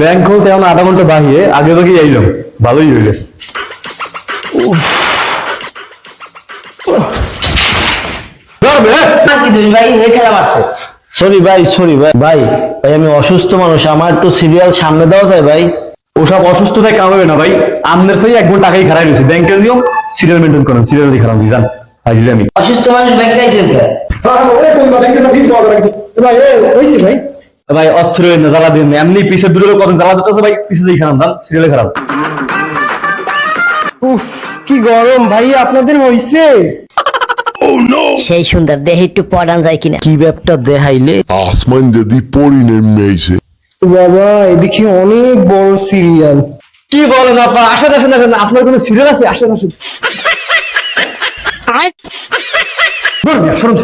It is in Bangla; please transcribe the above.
ব্যাংক খুলতে এখন আধা ঘন্টা বাহিরে আগে ভাগে আইলাম, ভালোই হইলে। সরি ভাই ভাই আমি অসুস্থ মানুষ, আমার একটু সিরিয়াল সামনে দেওয়া যায় ভাই? ওসব অসুস্থতায় কাম হবে না ভাই, আমনের সেই 1 ঘন্টা আগেই খারাপ হয়েছে। ব্যাংকের নিয়ম সিরিয়াল মেনটেন করেন, সিরিয়াল দিয়ে খারাপ যান। হাজির আমি অসুস্থ মানুষ ব্যাংকে আইছেন ভাই অস্ত্র জ্বালা দিন, এমনি পিছে দূরে কত জ্বালা দিতেছে ভাই, পিছে দিয়ে খারাপ যান, সিরিয়ালে খারাপ। উফ কি গরম ভাই আপনাদের হইছে। সেই সুন্দর দেহে একটু পড়ান যায় কিনা। কি ব্যাপারটা দেখাইলে? আসমান যদি পরি নেমে আইছে। বাবা এদিকে অনেক বড় সিরিয়াল। কি বলেন আপা? আসেন আসেন আসেন, আপনার কোনো সিরিয়াল আছে? আসেন আসেন। শুনুন